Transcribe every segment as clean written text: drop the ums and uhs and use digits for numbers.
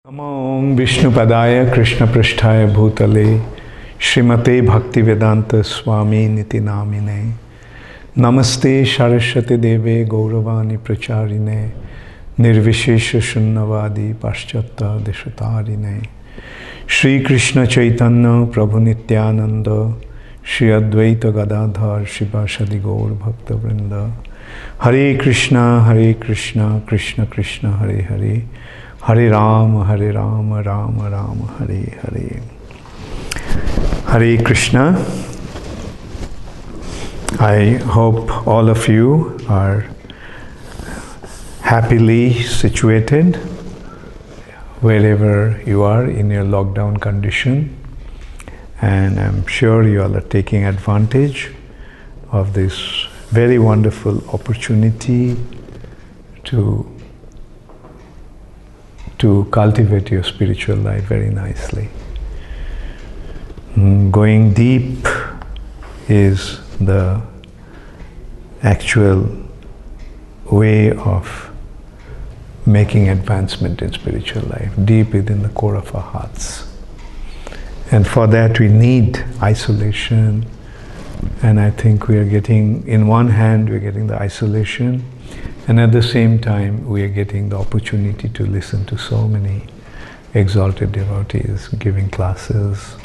Namo Vishnupadaya Krishna Pristhaya Bhutale Srimate Bhaktivedanta Swami Niti Namine Namaste Saraswati Deve Gauravani Pracharine Nirvishesha Shunnavadi Paschata Deshatarine Shri Krishna Chaitanya Prabhu Nityananda Shri Advaita Gadadhar Shivasadi Gaur Bhakta Vrinda Hare Krishna Krishna Krishna Hare Hare Hare Rama, Rama Rama, Hare Hare. Hare Krishna. I hope all of you are happily situated wherever you are in your lockdown condition. And I'm sure you all are taking advantage of this very wonderful opportunity to cultivate your spiritual life very nicely. Going deep is the actual way of making advancement in spiritual life, deep within the core of our hearts. And for that we need isolation. And I think we are getting, in one hand, we're getting the isolation, and at the same time, we are getting the opportunity to listen to so many exalted devotees giving classes.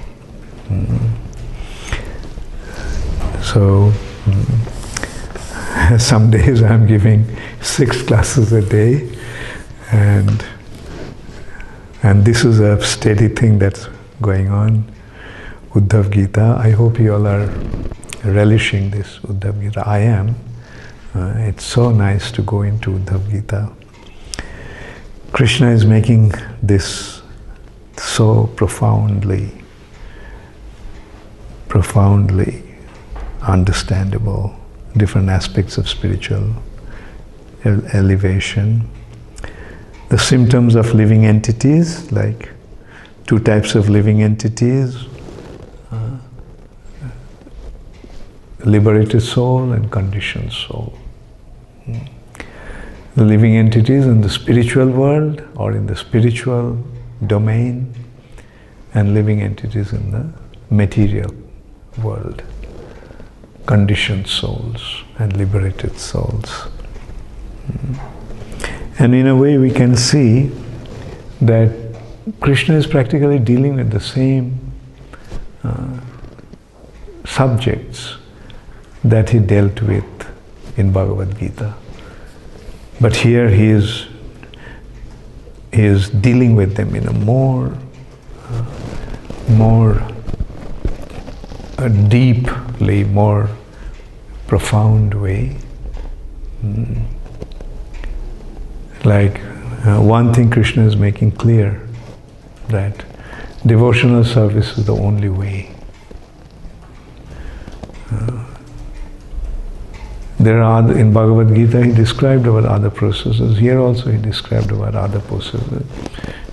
So, some days I'm giving 6 classes a day, and this is a steady thing that's going on. Uddhava Gita. I hope you all are relishing this Uddhava Gita. I am. It's so nice to go into Uddhava Gita. Krishna is making this so profoundly understandable, different aspects of spiritual elevation. The symptoms of living entities, like 2 types of living entities, liberated soul and conditioned soul. The living entities in the spiritual world or in the spiritual domain, and living entities in the material world, conditioned souls and liberated souls. And in a way we can see that Krishna is practically dealing with the same subjects that he dealt with in Bhagavad Gita. But here he is dealing with them in a more deeply, more profound way. Like one thing Krishna is making clear, that devotional service is the only way. There are, in Bhagavad Gita, he described about other processes. Here also he described about other processes,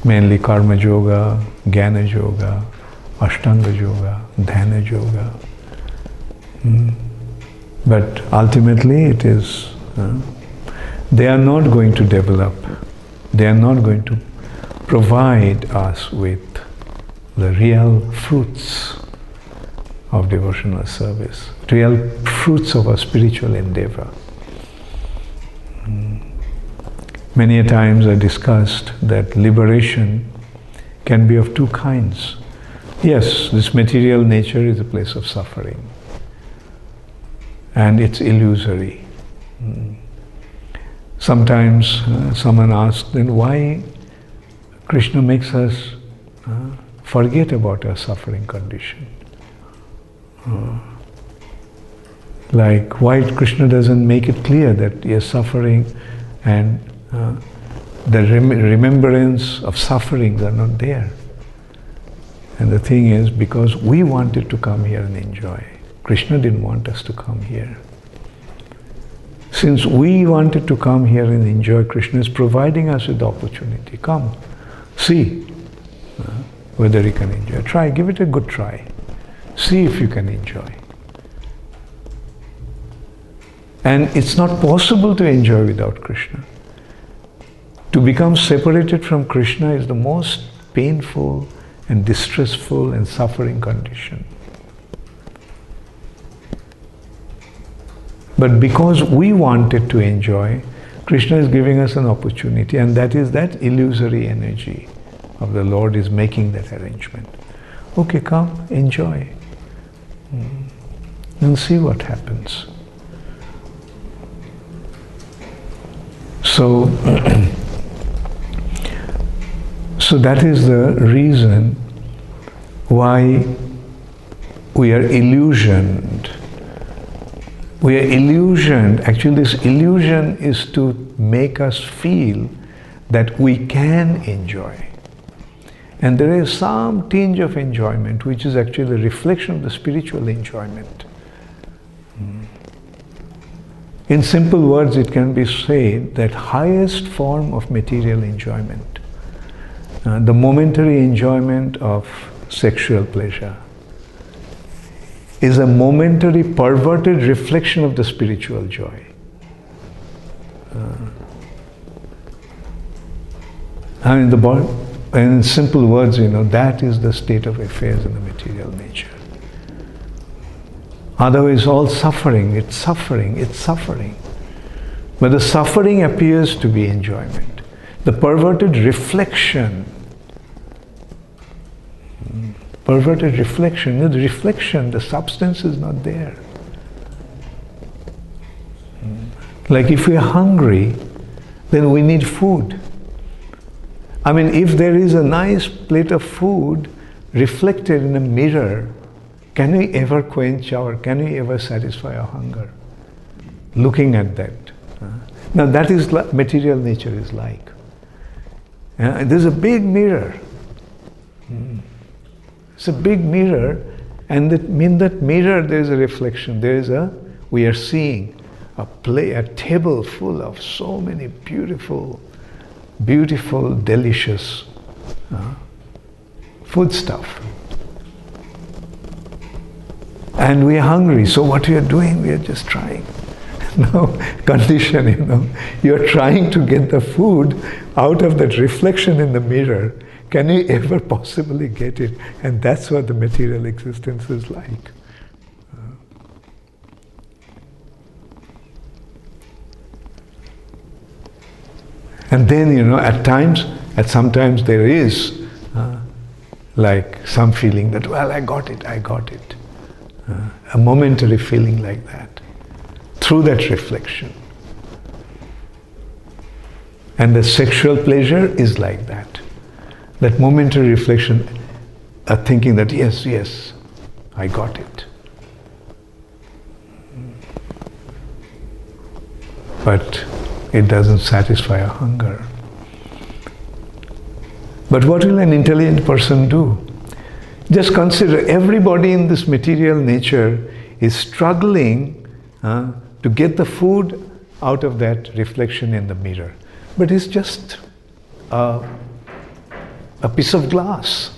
mainly karma yoga, jnana yoga, ashtanga yoga, dhyana yoga. But ultimately it is, they are not going to develop, they are not going to provide us with the real fruits of devotional service, real fruits of our spiritual endeavor. Many a times I discussed that liberation can be of 2 kinds. Yes, this material nature is a place of suffering, and it's illusory. Sometimes someone asks, then why Krishna makes us forget about our suffering condition? Like, why Krishna doesn't make it clear that he is suffering, and the remembrance of sufferings are not there. And the thing is, because we wanted to come here and enjoy. Krishna didn't want us to come here. Since we wanted to come here and enjoy, Krishna is providing us with the opportunity. Come, see whether you can enjoy. Try, give it a good try. See if you can enjoy. And it's not possible to enjoy without Krishna. To become separated from Krishna is the most painful and distressful and suffering condition. But because we wanted to enjoy, Krishna is giving us an opportunity, and that is that illusory energy of the Lord is making that arrangement. Okay, come, enjoy. And see what happens. So, so that is the reason why we are illusioned. We are illusioned. Actually, this illusion is to make us feel that we can enjoy. And there is some tinge of enjoyment, which is actually a reflection of the spiritual enjoyment. In simple words, it can be said that highest form of material enjoyment, the momentary enjoyment of sexual pleasure, is a momentary perverted reflection of the spiritual joy. In simple words, that is the state of affairs in the material nature. Otherwise, all suffering, it's suffering, it's suffering. But the suffering appears to be enjoyment. The perverted reflection, the substance is not there. Like if we are hungry, then we need food. I mean, if there is a nice plate of food reflected in a mirror, can we ever quench can we ever satisfy our hunger? Looking at that. Now that is what material nature is like. There's a big mirror. It's a big mirror, and in that mirror there is a reflection. We are seeing a table full of so many beautiful, delicious food stuff. And we are hungry, so what we are doing, we are just trying. Now, condition, you're trying to get the food out of that reflection in the mirror. Can you ever possibly get it? And that's what the material existence is like. And then, sometimes there is like some feeling that, well, I got it. A momentary feeling like that, through that reflection. And the sexual pleasure is like that. That momentary reflection, thinking that yes, I got it. But it doesn't satisfy our hunger. But what will an intelligent person do? Just consider, everybody in this material nature is struggling to get the food out of that reflection in the mirror. But it's just a piece of glass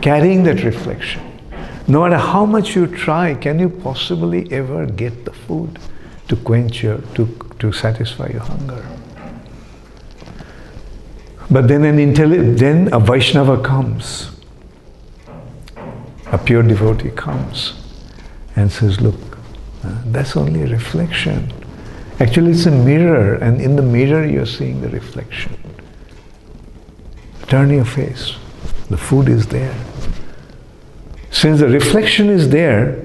carrying that reflection. No matter how much you try, can you possibly ever get the food to quench to satisfy your hunger? But then a Vaishnava comes, a pure devotee comes and says, look, that's only a reflection. Actually, it's a mirror, and in the mirror you're seeing the reflection. Turn your face. The food is there. Since the reflection is there,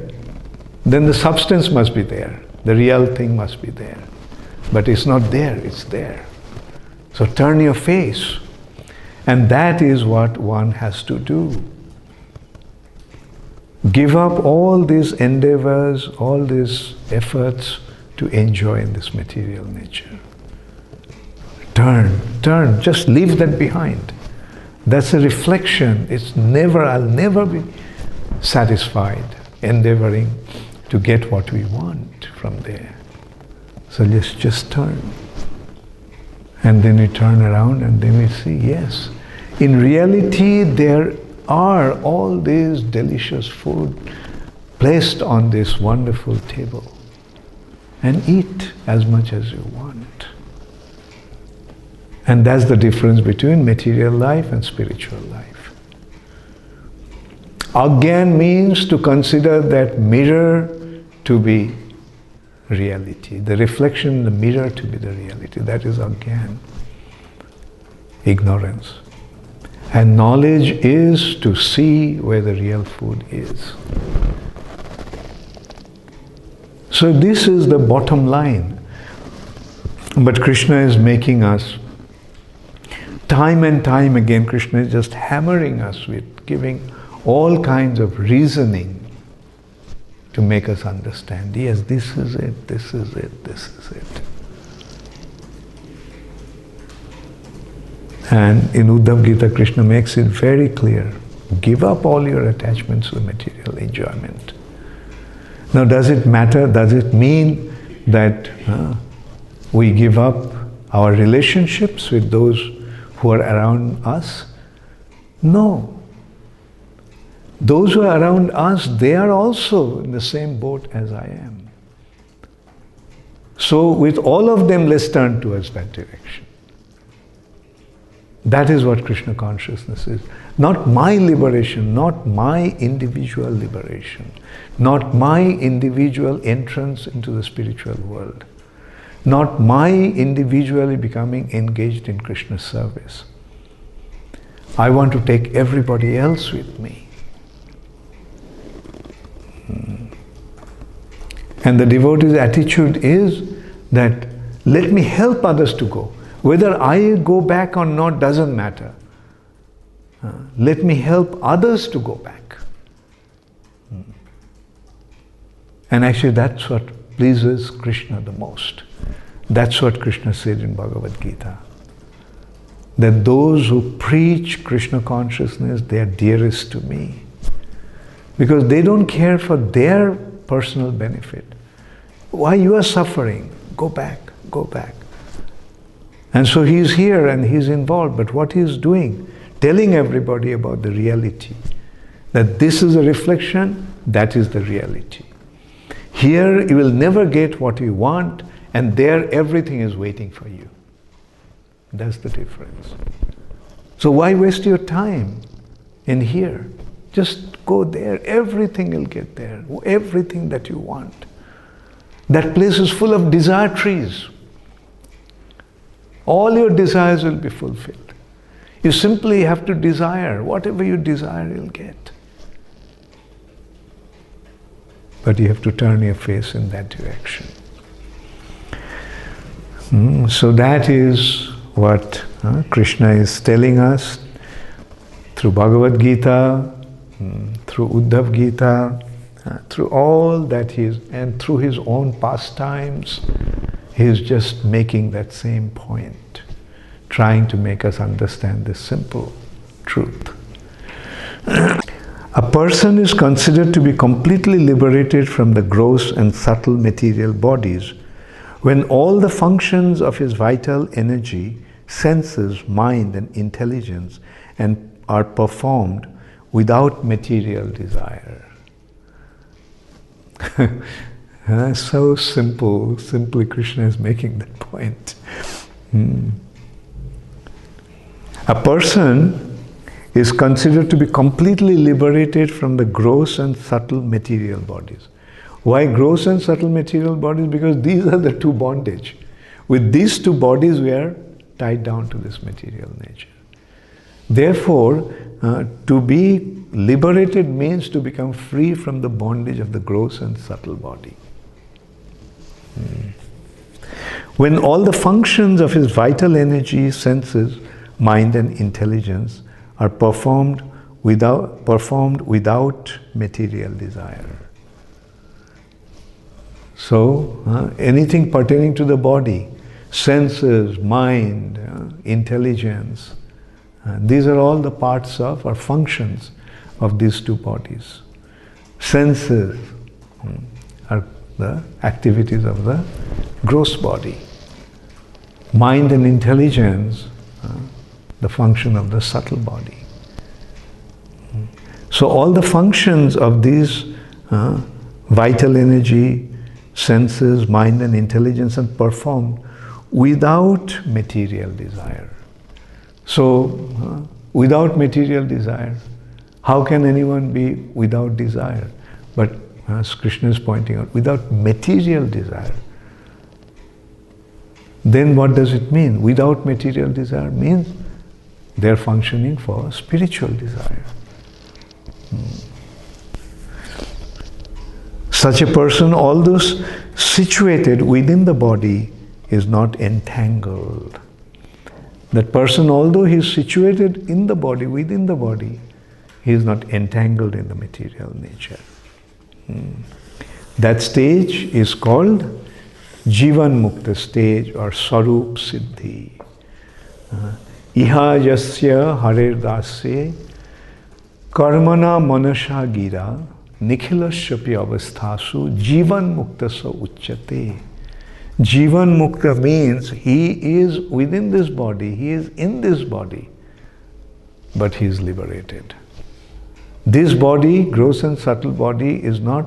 then the substance must be there. The real thing must be there. But it's not there, it's there. So turn your face. And that is what one has to do. Give up all these endeavors, all these efforts to enjoy in this material nature. Turn, just leave that behind. That's a reflection. I'll never be satisfied endeavoring to get what we want from there. So let's just turn. And then we turn around and then we see, yes, in reality there are all these delicious food placed on this wonderful table. And eat as much as you want. And that's the difference between material life and spiritual life. Agyan means to consider that mirror to be reality, the reflection in the mirror to be the reality. That is Agyan, ignorance. And knowledge is to see where the real food is. So this is the bottom line. But Krishna is making us, time and time again, Krishna is just hammering us with giving all kinds of reasoning to make us understand. Yes, this is it, this is it, this is it. And in Uddhava Gita, Krishna makes it very clear. Give up all your attachments to material enjoyment. Now, does it matter? Does it mean that we give up our relationships with those who are around us? No. Those who are around us, they are also in the same boat as I am. So with all of them, let's turn towards that direction. That is what Krishna consciousness is. Not my liberation, not my individual liberation, not my individual entrance into the spiritual world, not my individually becoming engaged in Krishna's service. I want to take everybody else with me. And the devotee's attitude is that let me help others to go. Whether I go back or not doesn't matter. Let me help others to go back. And actually that's what pleases Krishna the most. That's what Krishna said in Bhagavad Gita. That those who preach Krishna consciousness, they are dearest to me. Because they don't care for their personal benefit. Why you are suffering? Go back, go back. And so he's here and he's involved, but what he's doing, telling everybody about the reality, that this is a reflection, that is the reality. Here you will never get what you want, and there everything is waiting for you. That's the difference. So why waste your time in here? Just go there, everything will get there, everything that you want. That place is full of desire trees. All your desires will be fulfilled. You simply have to desire. Whatever you desire, you'll get. But you have to turn your face in that direction. So that is what Krishna is telling us through Bhagavad Gita, through Uddhava Gita, through all that he is, and through his own pastimes. He is just making that same point, trying to make us understand this simple truth. A person is considered to be completely liberated from the gross and subtle material bodies when all the functions of his vital energy, senses, mind and intelligence are performed without material desire. So simple, simply Krishna is making that point. A person is considered to be completely liberated from the gross and subtle material bodies. Why gross and subtle material bodies? Because these are the two bondage. With these two bodies we are tied down to this material nature. Therefore, to be liberated means to become free from the bondage of the gross and subtle body. When all the functions of his vital energy, senses, mind and intelligence are performed without material desire. So, anything pertaining to the body, senses, mind, intelligence, these are all the parts of or functions of these two bodies. Senses are the activities of the gross body. Mind and intelligence, the function of the subtle body. So all the functions of these vital energy, senses, mind and intelligence are performed without material desire. So, without material desire, how can anyone be without desire? But as Krishna is pointing out, without material desire. Then what does it mean? Without material desire means they're functioning for spiritual desire. Such a person, although situated within the body, is not entangled. That person, although he is situated in the body, within the body, he is not entangled in the material nature. That stage is called Jivan Mukta stage or Sarup Siddhi. Iha Yasya Harer Dasye Karmana Manasha Gira Nikhilasyapi Avasthasu Jivan Mukta Sa Uchyate. Jivan Mukta means he is within this body, he is in this body, but he is liberated. This body, gross and subtle body, is not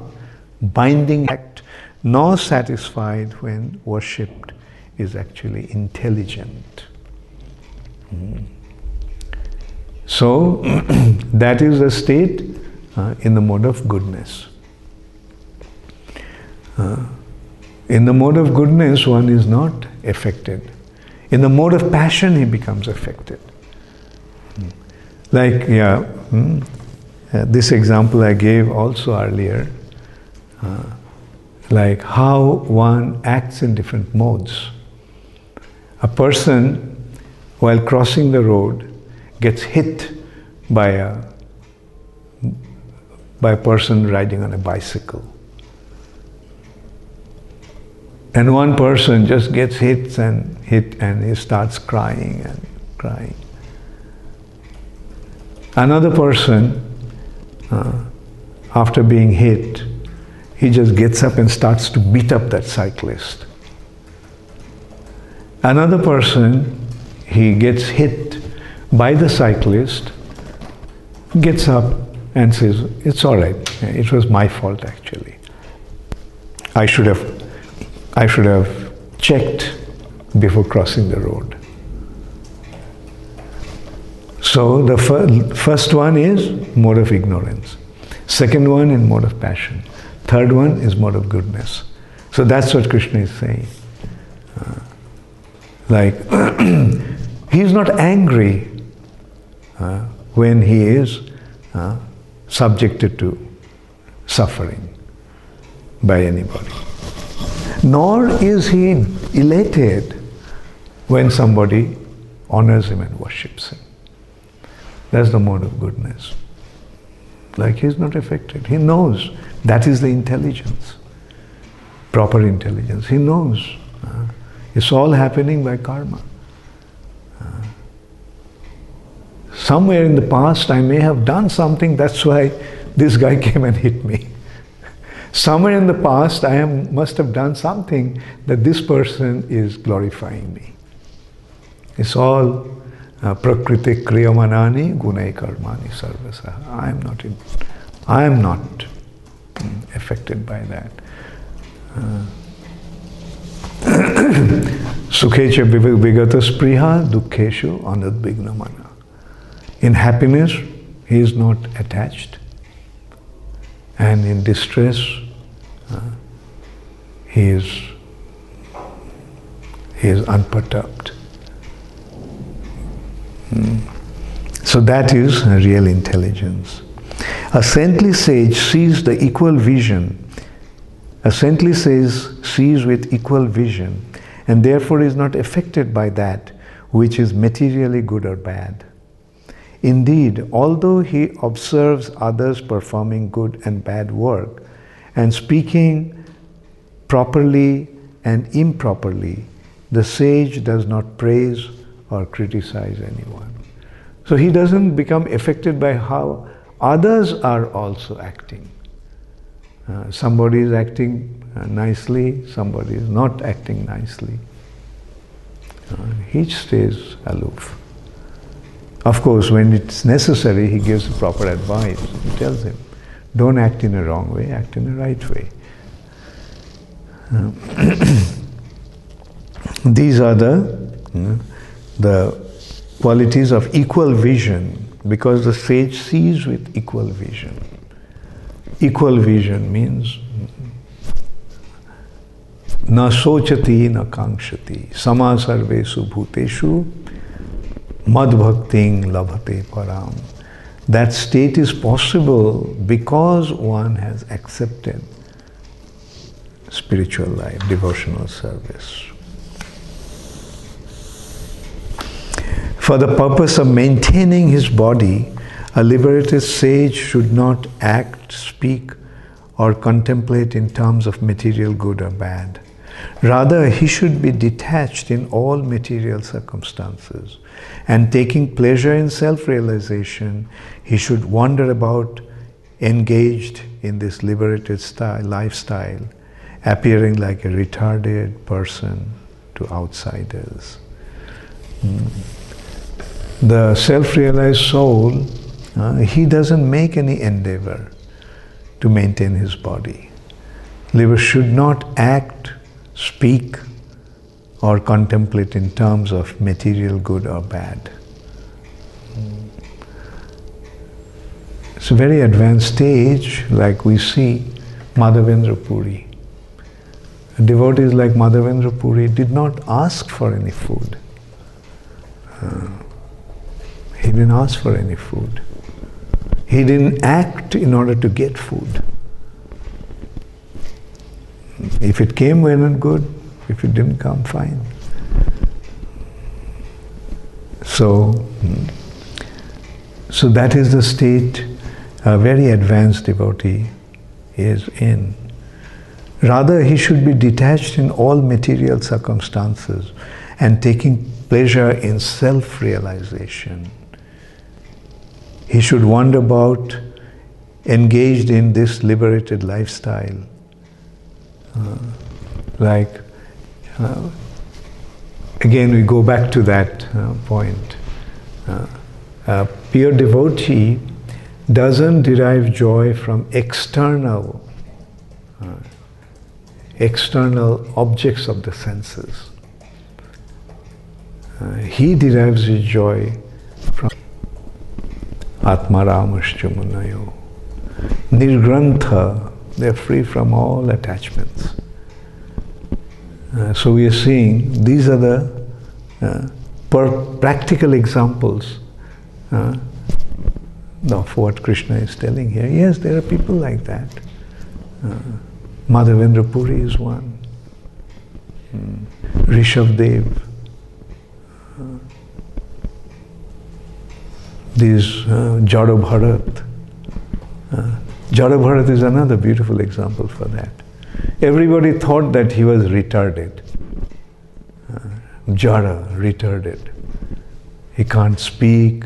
binding act, nor satisfied when worshipped, is actually intelligent. So, that is a state in the mode of goodness. In the mode of goodness, one is not affected. In the mode of passion, he becomes affected. Like, this example I gave also earlier, like how one acts in different modes. A person, while crossing the road, gets hit by a person riding on a bicycle. And one person just gets hit and he starts crying and crying. Another person, after being hit, he just gets up and starts to beat up that cyclist. Another person, he gets hit by the cyclist, gets up and says, "It's all right, it was my fault actually. I should have checked before crossing the road." So the first one is mode of ignorance. Second one is mode of passion. Third one is mode of goodness. So that's what Krishna is saying. He is not angry when he is subjected to suffering by anybody. Nor is he elated when somebody honors him and worships him. That's the mode of goodness. Like he's not affected. He knows that is the intelligence, proper intelligence. He knows it's all happening by karma. Somewhere in the past I may have done something, that's why this guy came and hit me. Somewhere in the past I must have done something that this person is glorifying me. It's all prakriti kriyamanani gunai karmani sarvasa. I am not affected by that. Sukhecha vigata spriha dukkheshu anudvignamana. In happiness, he is not attached. And in distress, he is unperturbed. So that is real intelligence. A saintly sage sees the equal vision. A saintly sage sees with equal vision, and therefore is not affected by that which is materially good or bad. Indeed, although he observes others performing good and bad work, and speaking properly and improperly, the sage does not praise or criticize anyone. So he doesn't become affected by how others are also acting. Somebody is acting nicely, somebody is not acting nicely. He stays aloof. Of course, when it's necessary, he gives proper advice. He tells him, don't act in a wrong way, act in a right way. These are the qualities of equal vision, because the sage sees with equal vision. Equal vision means na sochati na kankshati sama sarvesu bhuteshu mad bhakting labhate param. That state is possible because one has accepted spiritual life, devotional service. For the purpose of maintaining his body, a liberated sage should not act, speak, or contemplate in terms of material good or bad. Rather, he should be detached in all material circumstances, and taking pleasure in self-realization, he should wander about engaged in this liberated lifestyle, appearing like a retarded person to outsiders. The self-realized soul, he doesn't make any endeavor to maintain his body. Liver should not act, speak, or contemplate in terms of material good or bad. It's a very advanced stage, like we see Madhavendra Puri. Devotees like Madhavendra Puri did not ask for any food. He didn't ask for any food. He didn't act in order to get food. If it came, well and good. If it didn't come, fine. So that is the state a very advanced devotee is in. Rather, he should be detached in all material circumstances and taking pleasure in self-realization. He should wander about, engaged in this liberated lifestyle. Again, we go back to that point. A pure devotee doesn't derive joy from external objects of the senses. He derives his joy from Atmaramascha Munayo. Nirgrantha, they are free from all attachments. So we are seeing these are the practical examples of what Krishna is telling here. Yes, there are people like that. Madhavendra Puri is one. Rishabdev. Jada Bharat. Jada Bharat is another beautiful example for that. Everybody thought that he was retarded. Jada, retarded. He can't speak,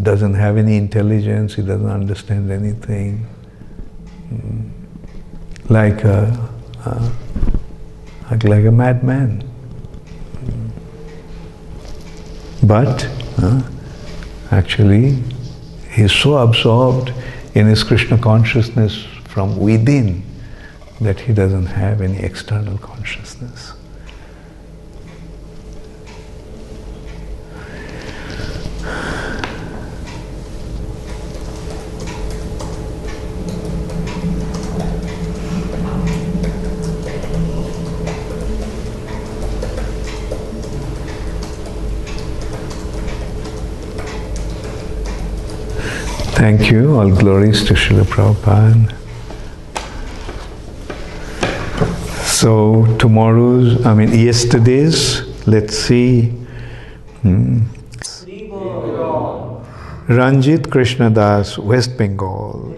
doesn't have any intelligence, he doesn't understand anything. Like a madman. But actually, he is so absorbed in his Krishna consciousness from within that he doesn't have any external consciousness. Thank you. All glories to Srila Prabhupada. So yesterday's, let's see. Ranjit Krishna Das, West Bengal.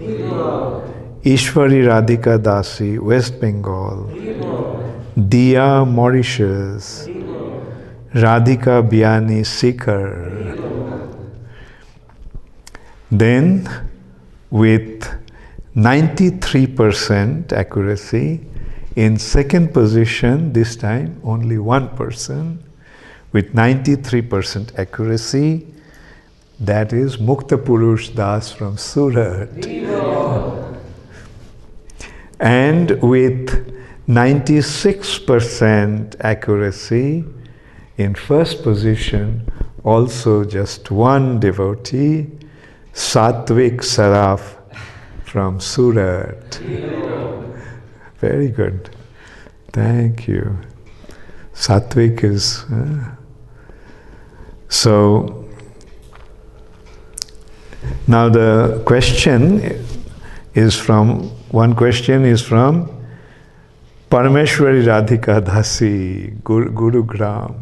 Ishwari Radhika Dasi, West Bengal. Dia, Mauritius. Radhika Biani, Sikar. Then, with 93% accuracy, in second position, this time only one person, with 93% accuracy, that is Mukta Purush Das from Surat. And with 96% accuracy, in first position, also just one devotee, Satvik Saraf from Surat. Very good. Thank you. Satvik is... So, now the question is from, one question is from Parameshwari Radhika Dasi, Gurugram.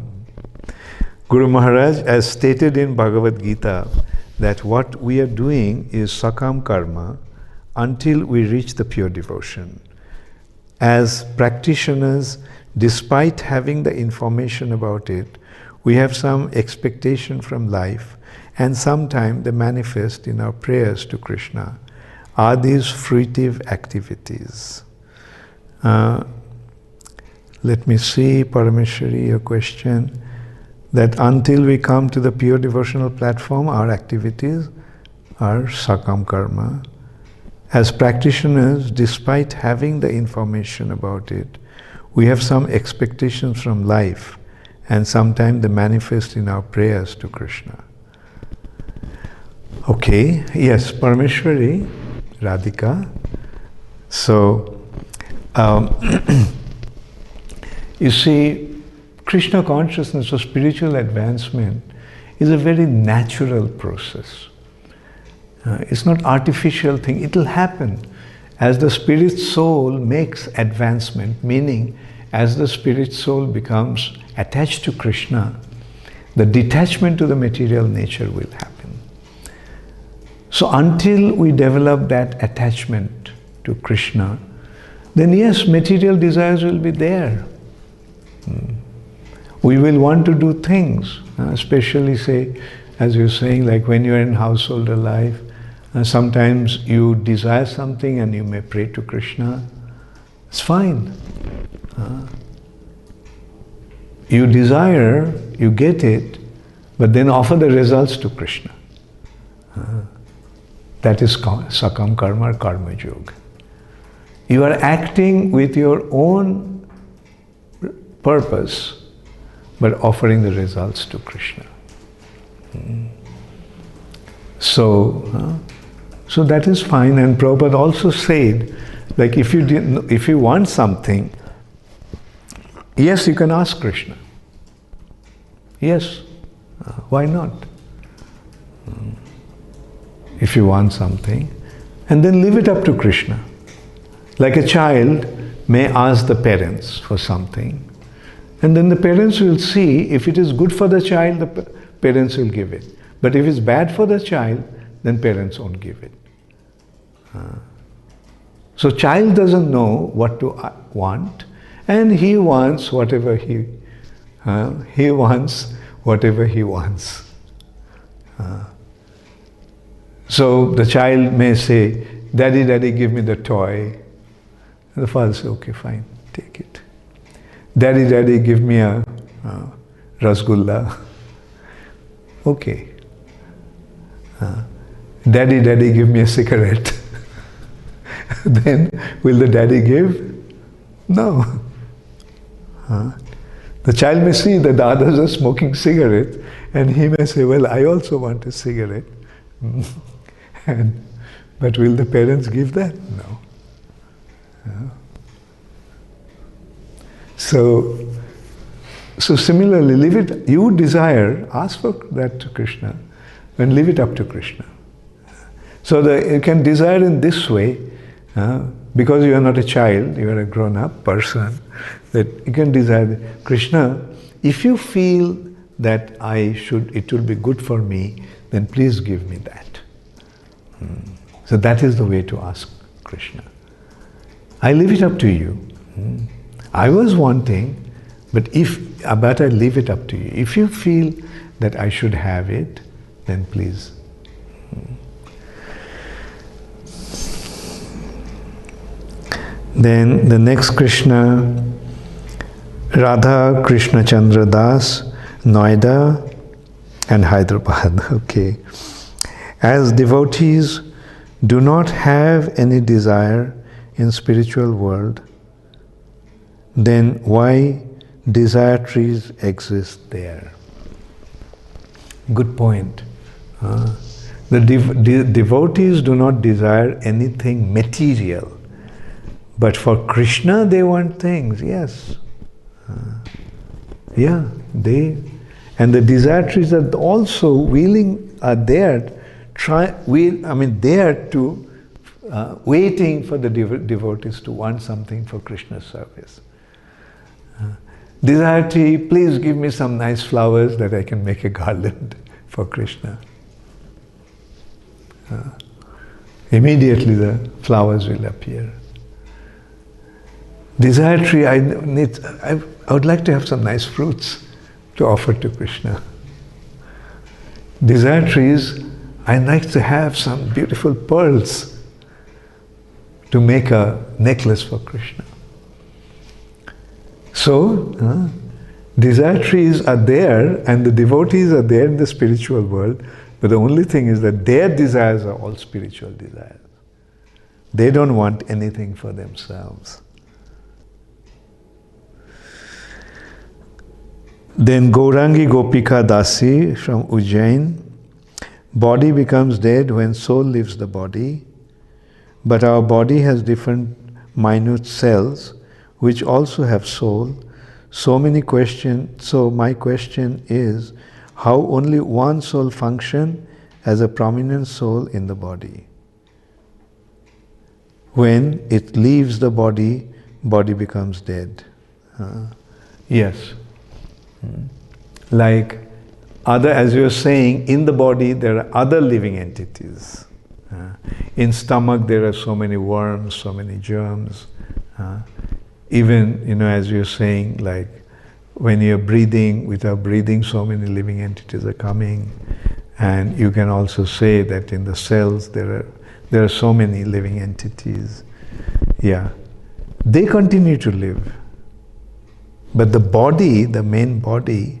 Guru Maharaj has stated in Bhagavad Gita that what we are doing is sakam karma until we reach the pure devotion. As practitioners, despite having the information about it, we have some expectation from life, and sometimes they manifest in our prayers to Krishna. Are these fruitive activities? Let me see, Parameshwari, your question. That until we come to the pure devotional platform, our activities are sakam karma. As practitioners, despite having the information about it, we have some expectations from life, and sometimes they manifest in our prayers to Krishna. Okay, yes, Parameshwari, Radhika. So, you see, Krishna consciousness or spiritual advancement is a very natural process. It's not artificial thing, it will happen. As the spirit soul makes advancement, meaning as the spirit soul becomes attached to Krishna, the detachment to the material nature will happen. So until we develop that attachment to Krishna, then yes, material desires will be there. We will want to do things, especially say, as you're saying, like when you're in householder life, sometimes you desire something and you may pray to Krishna. It's fine. You desire, you get it, but then offer the results to Krishna. That is sakam karma or karma yoga. You are acting with your own purpose, but offering the results to Krishna. So that is fine. And Prabhupada also said, like if you want something, yes, you can ask Krishna. Yes, why not? If you want something, and then leave it up to Krishna. Like a child may ask the parents for something, and then the parents will see if it is good for the child, the parents will give it. But if it's bad for the child, then parents won't give it. So child doesn't know what to want, and he wants whatever he wants. So the child may say, "Daddy, Daddy, give me the toy." And the father says, "Okay, fine, take it." "Daddy, Daddy, give me a rasgulla." Okay. "Daddy, Daddy, give me a cigarette." Then will the daddy give? No. The child may see that the others are smoking cigarettes, and he may say, "Well, I also want a cigarette." But will the parents give that? No. So similarly, leave it. You desire, ask for that to Krishna, and leave it up to Krishna. So you can desire in this way, because you are not a child, you are a grown-up person, that you can desire, Krishna, if you feel that it will be good for me, then please give me that. So that is the way to ask Krishna. I leave it up to you. I was wanting, but I leave it up to you. If you feel that I should have it, then please. Then the next Krishna, Radha Krishna Chandra Das, Noida and Hyderabad. Okay. As devotees do not have any desire in spiritual world, then why desire trees exist there? Good point. The devotees do not desire anything material. But for Krishna, they want things, yes. And the desires are also there to waiting for the devotees to want something for Krishna's service. Devotee, please give me some nice flowers that I can make a garland for Krishna. Immediately the flowers will appear. Desiratory, I would like to have some nice fruits to offer to Krishna. Desiratories, I'd like to have some beautiful pearls to make a necklace for Krishna. So, desiratories are there and the devotees are there in the spiritual world, but the only thing is that their desires are all spiritual desires. They don't want anything for themselves. Then Gaurangi Gopika Dasi from Ujjain. Body becomes dead when soul leaves the body, but our body has different minute cells which also have soul. So my question is, how only one soul function as a prominent soul in the body? When it leaves the body, body becomes dead. Yes. Like as you were saying, in the body there are other living entities. In stomach there are so many worms, so many germs. Even, as you're saying, like when you're breathing, without breathing, so many living entities are coming. And you can also say that in the cells there are so many living entities. Yeah. They continue to live. But the body, the main body,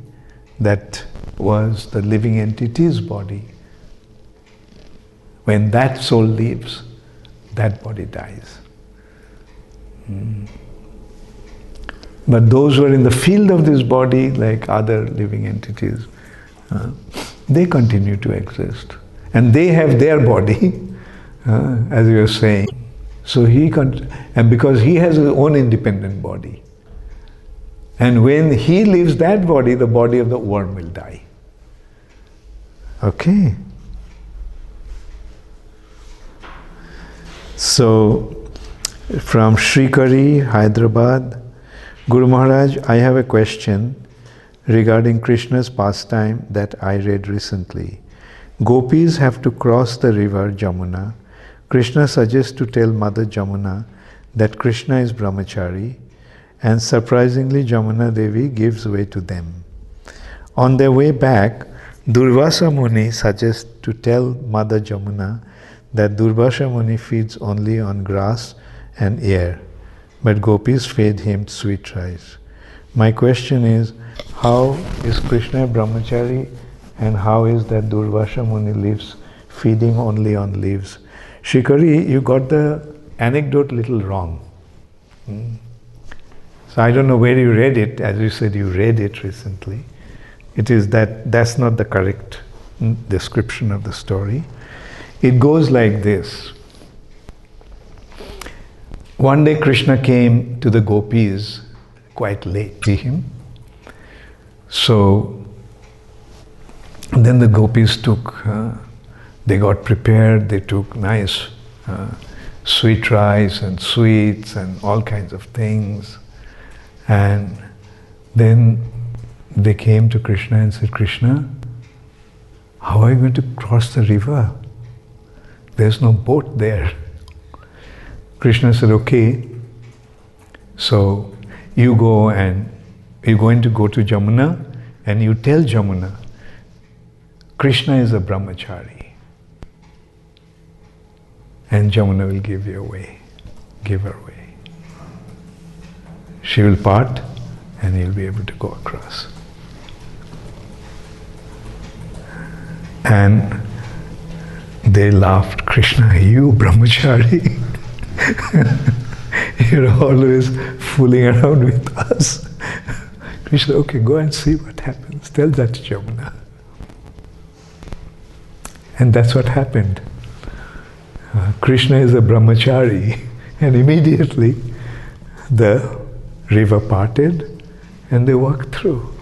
that was the living entity's body, when that soul leaves, that body dies. But those who are in the field of this body, like other living entities, they continue to exist. And they have their body, as you were saying. So and because he has his own independent body. And when he leaves that body, the body of the worm will die. Okay. So, from Srikari, Hyderabad, Guru Maharaj, I have a question regarding Krishna's pastime that I read recently. Gopis have to cross the river Jamuna. Krishna suggests to tell Mother Jamuna that Krishna is brahmachari, and surprisingly Jamuna Devi gives way to them. On their way back, Durvasa Muni suggests to tell Mother Jamuna that Durvasa Muni feeds only on grass and air, but gopis fed him sweet rice. My question is, how is Krishna brahmachari and how is that Durvasa Muni lives feeding only on leaves? Shrikari, you got the anecdote little wrong. So I don't know where you read it. As you said, you read it recently. It is that's not the correct description of the story. It goes like this. One day Krishna came to the gopis quite late to him. So then the gopis they got prepared, they took nice sweet rice and sweets and all kinds of things. And then they came to Krishna and said, Krishna, how are you going to cross the river? There's no boat there. Krishna said, okay, so you go and you're going to go to Jamuna and you tell Jamuna, Krishna is a brahmachari. And Jamuna will give you away, give her away. She will part and you'll be able to go across. And they laughed, Krishna, you brahmachari, you're always fooling around with us. Krishna, okay, go and see what happens. Tell that to Jamuna. And that's what happened. Krishna is a brahmachari, and immediately the river parted and they walked through.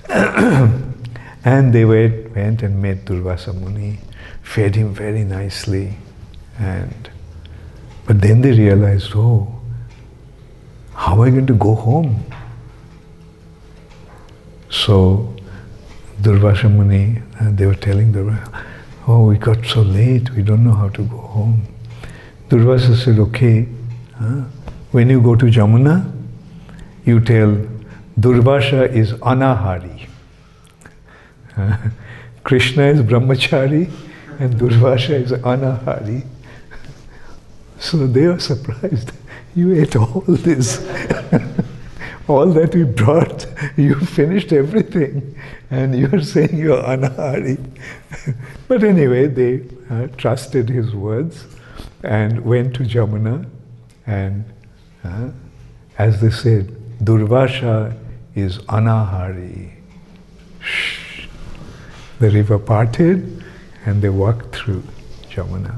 And they went and met Durvasa Muni, fed him very nicely. But then they realized, oh, how am I going to go home? So Durvasa Muni, they were telling Durvasa, oh, we got so late, we don't know how to go home. Durvasa said, okay, when you go to Jamuna, you tell Durvasa is anahari. Krishna is brahmachari and Durvasa is anahari. So they were surprised. You ate all this. All that we brought, you finished everything. And you're saying you're anahari. But anyway, they trusted his words and went to Jamuna. And as they said, Durvasa is anahari. Shh. The river parted and they walked through Jamuna.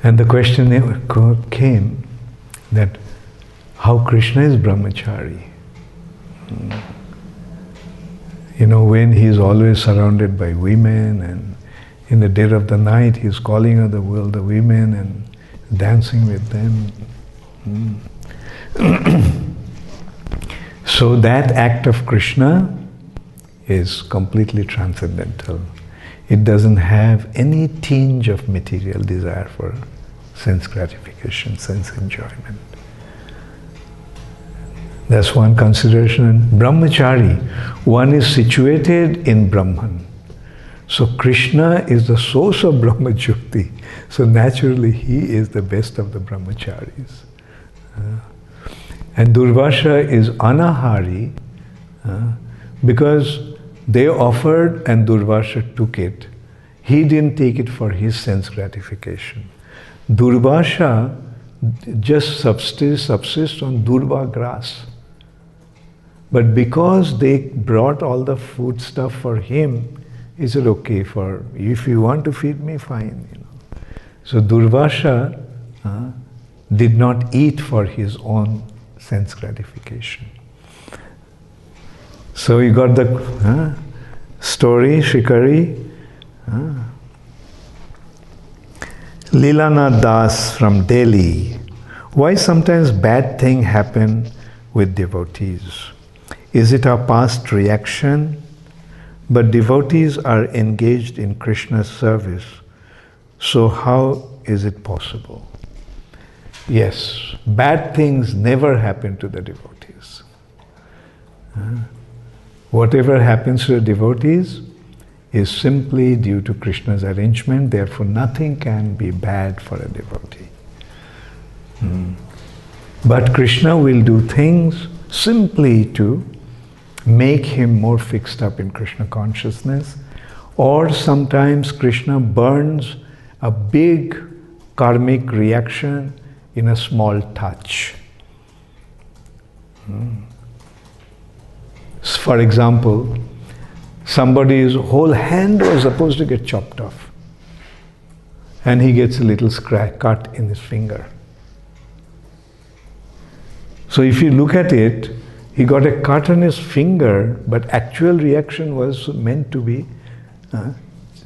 And the question came that how Krishna is brahmachari. You know, when he is always surrounded by women, and in the dead of the night he is calling out the women and dancing with them. So that act of Krishna is completely transcendental. It doesn't have any tinge of material desire for sense gratification, sense enjoyment. That's one consideration. And brahmachari, one is situated in Brahman. So Krishna is the source of Brahmajyoti. So naturally he is the best of the brahmacharis. And Durvasa is anahari because they offered and Durvasa took it. He didn't take it for his sense gratification. Durvasa just subsists on durva grass. But because they brought all the food stuff for him, he said, okay, if you want to feed me, fine. You know. So Durvasa did not eat for his own sense gratification. So you got the story, Shikari. Leelanath Das from Delhi. Why sometimes bad things happen with devotees? Is it our past reaction? But devotees are engaged in Krishna's service. So how is it possible? Yes, bad things never happen to the devotees. Whatever happens to the devotees is simply due to Krishna's arrangement, therefore nothing can be bad for a devotee. But Krishna will do things simply to make him more fixed up in Krishna consciousness, or sometimes Krishna burns a big karmic reaction in a small touch. For example, somebody's whole hand was supposed to get chopped off, and he gets a little cut in his finger. So if you look at it, he got a cut on his finger, but actual reaction was meant to be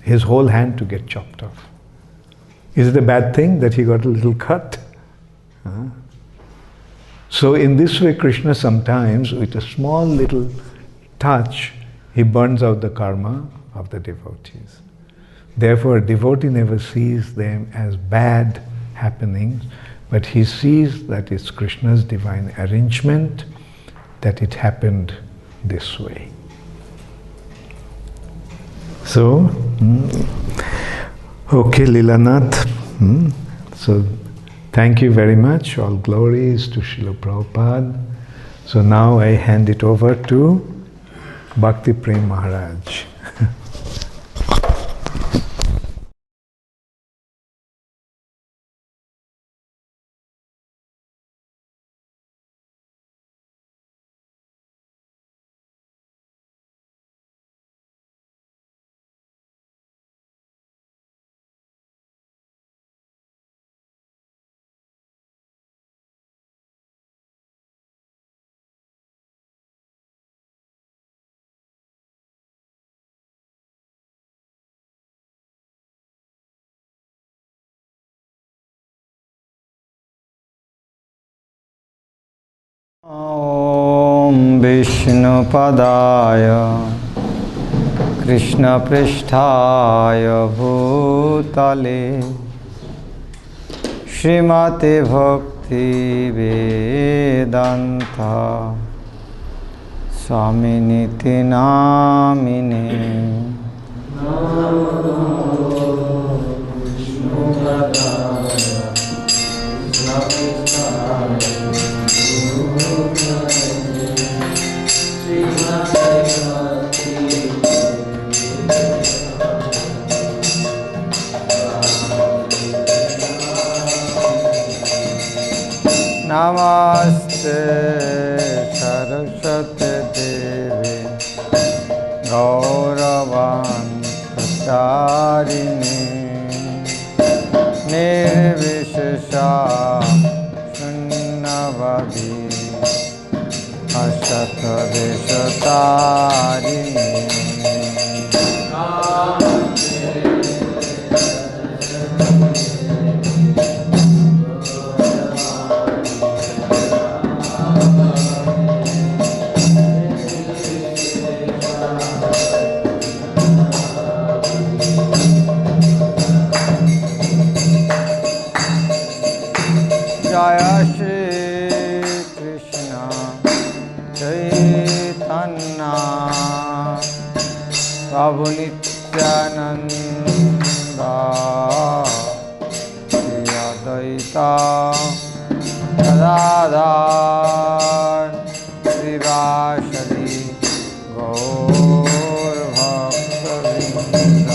his whole hand to get chopped off. Is it a bad thing that he got a little cut? So in this way, Krishna sometimes, with a small little touch, he burns out the karma of the devotees. Therefore, a devotee never sees them as bad happenings, but he sees that it's Krishna's divine arrangement, that it happened this way. So, okay, Leelanath. So, thank you very much. All glories to Srila Prabhupada. So now I hand it over to Bhakti Prem Maharaj. ॐ विष्णुपदाय कृष्णपृष्ठाय भूतले श्रीमते भक्तिवेदान्त स्वामिनिति नामिने। नमस्ते सरस्वती देवी गौरवान्तारिणे निर्विशेषा शून्यवादी असतदेशतारिणे। जय श्री कृष्ण चैतन्य प्रभु नित्यानंद श्री अद्वैत गदाधर श्रीवासदि गौर भक्तवृंद।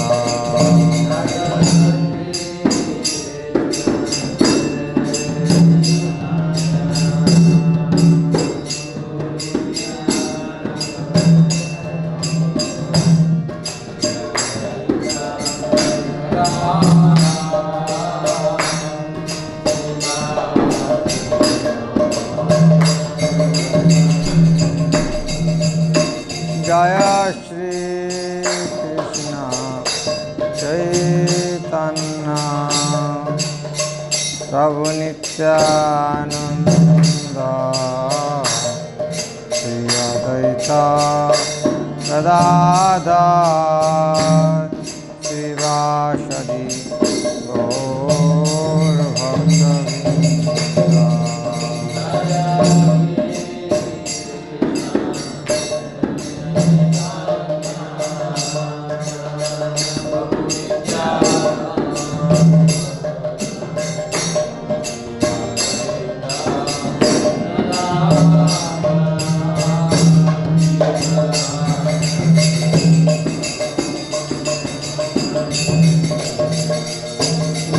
जय श्री कृष्ण चैतन्य प्रभु नित्यानंद श्री अद्वैत गदाधर श्रीवासदि गौर भक्तवृंद।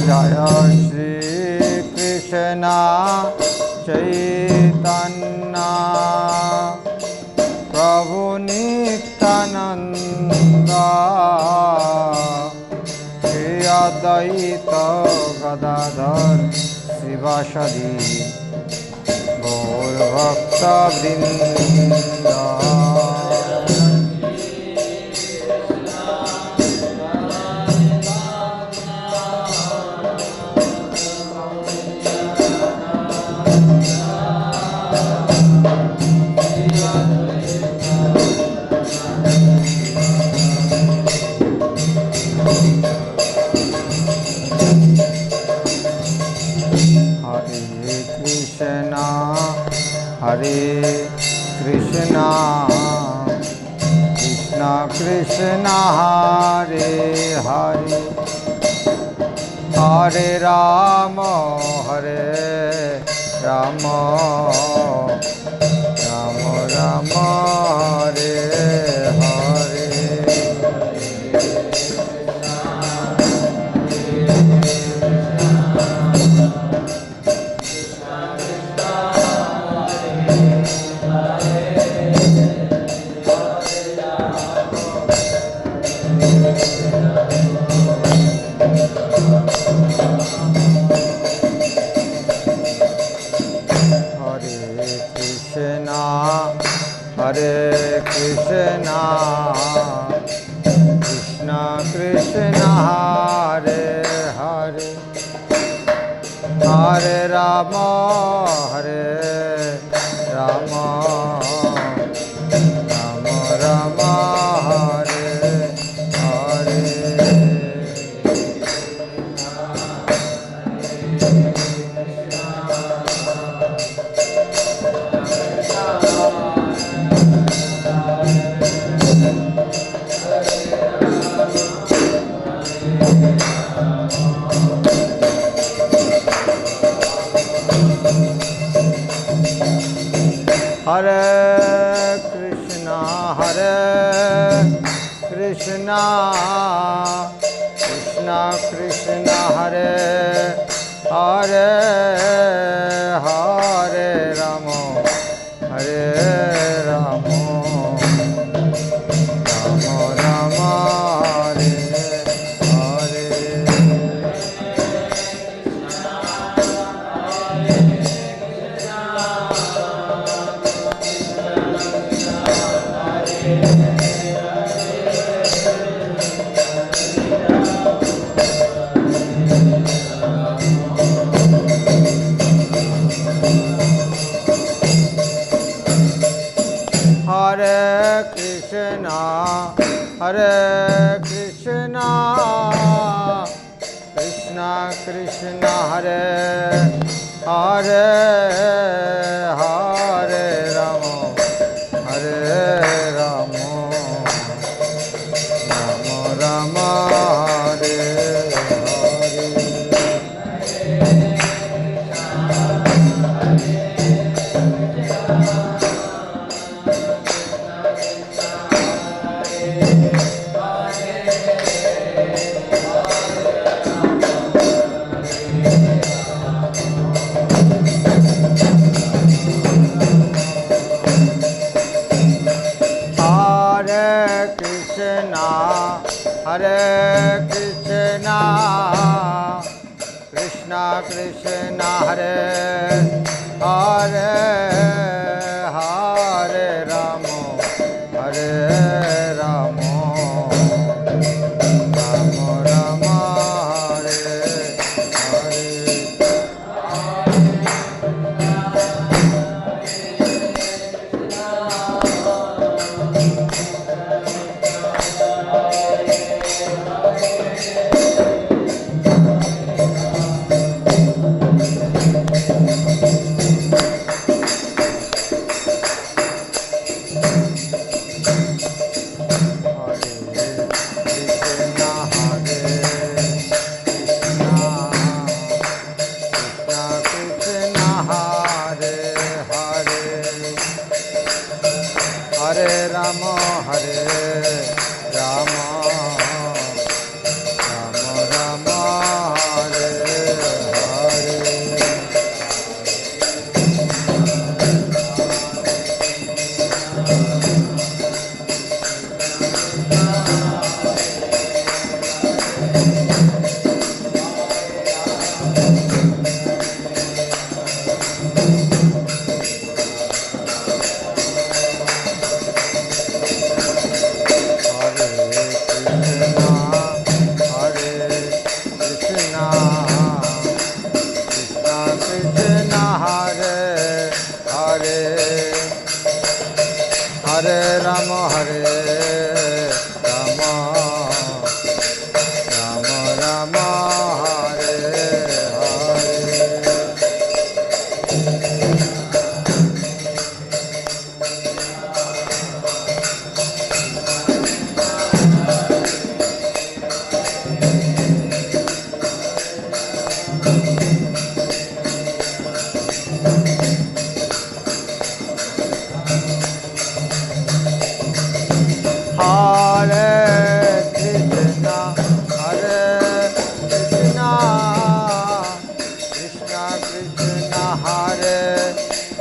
जय श्री कृष्ण चैतन्य प्रभु नित्यानंद श्री अद्वैत गदाधर श्रीवासदि गौर भक्तवृंद। हरे कृष्णा कृष्णा कृष्णा हरे हरे हरे राम राम राम हरे हरे। हरे Krishna Krishna Krishna Hare Hare Hare Ram Rama Rama Rama Hare Hare Hare Krishna Krishna Krishna Hare Hare Hare Rama Hare Rama Rama Rama Hare Hare Hare Krishna Krishna Krishna Hare Hare Hare Rama Hare Rama Rama Rama Hare Hare Hare Krishna Krishna Krishna Hare Hare Hare Rama Hare Rama Rama Rama Hare Hare Hare Rama Hare Rama Rama Rama Hare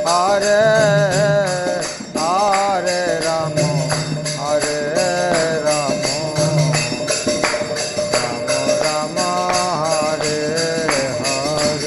Hare Hare Rama Hare Rama Rama Rama Hare Hare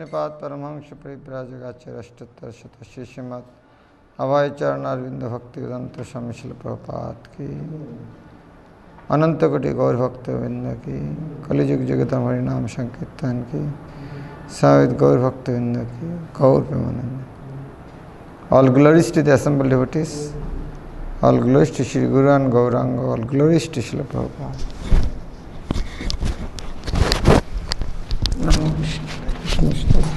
Sripad Paramhamsa Parivrajagacharya Ashtatara Shata Shishimad Avai Charanarvinda Bhakti Vedanta Swami Srila Prabhupada ki Ananta Koti Gaur Bhakta Vrinda ki Kali Jug Jagatam Harinam Sankirtan ki Savid Gaur Bhakta Vrinda ki Gaur Premananda. All glories to the assembled devotees, all glories to Shri Guru and Gauranga, all glories to Srila Prabhupada. Namo Krishna.